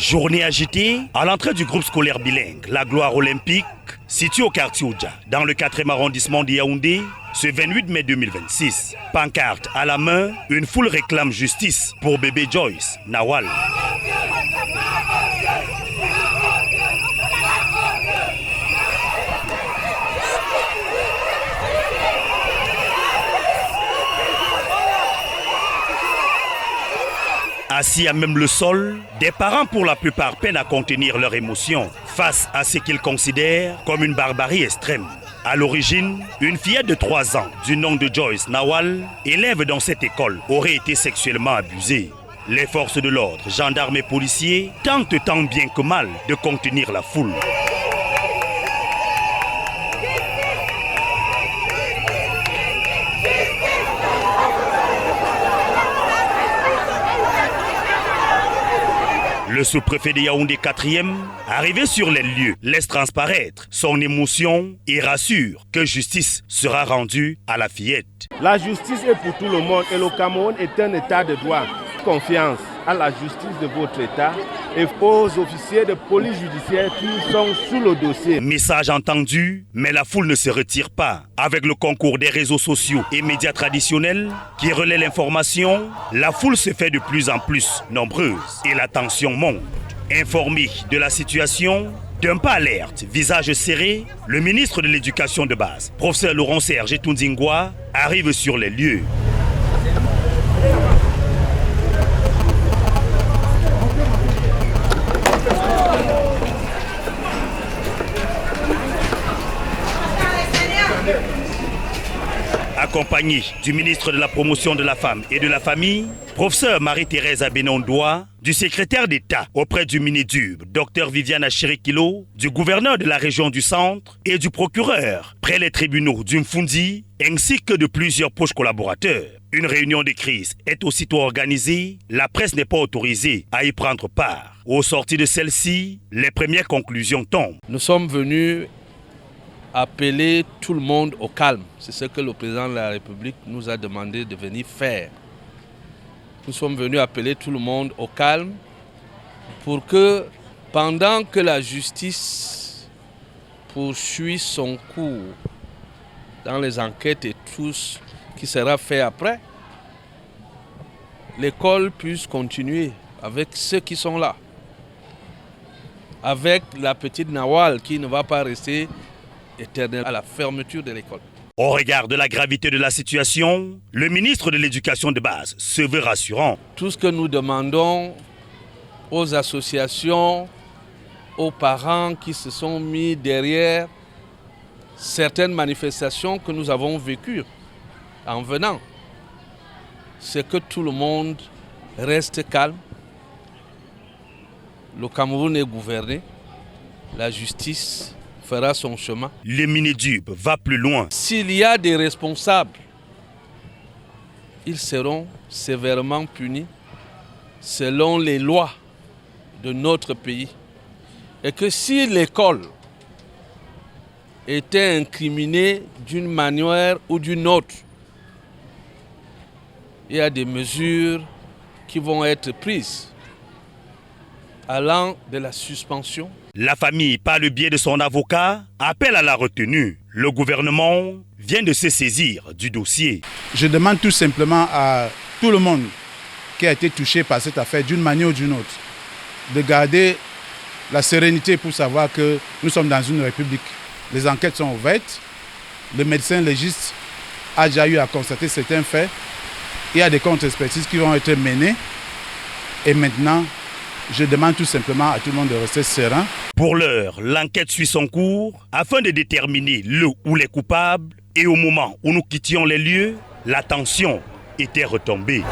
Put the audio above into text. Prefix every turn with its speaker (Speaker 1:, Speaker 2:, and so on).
Speaker 1: Journée agitée à l'entrée du groupe scolaire bilingue La Gloire Olympique, situé au quartier Oudja, dans le 4e arrondissement de Yaoundé, ce 28 mai 2026. Pancarte à la main, une foule réclame justice pour bébé Joyce Nawal. Assis à même le sol, des parents pour la plupart peinent à contenir leurs émotions face à ce qu'ils considèrent comme une barbarie extrême. À l'origine, une fillette de 3 ans du nom de Joyce Nawal, élève dans cette école, aurait été sexuellement abusée. Les forces de l'ordre, gendarmes et policiers, tentent tant bien que mal de contenir la foule. Le sous-préfet de Yaoundé 4e, arrivé sur les lieux, laisse transparaître son émotion et rassure que justice sera rendue à la fillette.
Speaker 2: La justice est pour tout le monde et le Cameroun est un état de droit. Confiance à la justice de votre état et aux officiers de police judiciaire qui sont sous le dossier.
Speaker 1: Message entendu, mais la foule ne se retire pas. Avec le concours des réseaux sociaux et médias traditionnels qui relaient l'information, la foule se fait de plus en plus nombreuse et la tension monte. Informé de la situation, d'un pas alerte, visage serré, le ministre de l'Éducation de base, professeur Laurent Serge Tundingwa, arrive sur les lieux. Accompagné du ministre de la Promotion de la Femme et de la Famille, professeur Marie-Thérèse Abenondoa, du secrétaire d'État auprès du Minidub, Dr Viviane Achirikilo, du gouverneur de la région du Centre et du procureur près les tribunaux d'Umfundi, ainsi que de plusieurs proches collaborateurs. Une réunion de crise est aussitôt organisée, la presse n'est pas autorisée à y prendre part. Au sortir de celle-ci, les premières conclusions tombent.
Speaker 3: Nous sommes venus appeler tout le monde au calme. C'est ce que le président de la République nous a demandé de venir faire. Nous sommes venus appeler tout le monde au calme pour que, pendant que la justice poursuit son cours dans les enquêtes et tout ce qui sera fait après, l'école puisse continuer avec ceux qui sont là. Avec la petite Nawal qui ne va pas rester éternel à la fermeture de l'école.
Speaker 1: Au regard de la gravité de la situation, le ministre de l'Éducation de base se veut rassurant.
Speaker 3: Tout ce que nous demandons aux associations, aux parents qui se sont mis derrière certaines manifestations que nous avons vécues en venant, c'est que tout le monde reste calme. Le Cameroun est gouverné, la justice fera son chemin.
Speaker 1: Le Minidub va plus loin.
Speaker 3: S'il y a des responsables, ils seront sévèrement punis selon les lois de notre pays. Et que si l'école était incriminée d'une manière ou d'une autre, il y a des mesures qui vont être prises allant de la suspension.
Speaker 1: La famille, par le biais de son avocat, appelle à la retenue. Le gouvernement vient de se saisir du dossier.
Speaker 4: Je demande tout simplement à tout le monde qui a été touché par cette affaire d'une manière ou d'une autre de garder la sérénité pour savoir que nous sommes dans une république. Les enquêtes sont ouvertes, le médecin légiste a déjà eu à constater certains faits, il y a des contre-expertises qui vont être menées et maintenant, je demande tout simplement à tout le monde de rester serein.
Speaker 1: Pour l'heure, l'enquête suit son cours afin de déterminer le ou les coupables. Et au moment où nous quittions les lieux, la tension était retombée.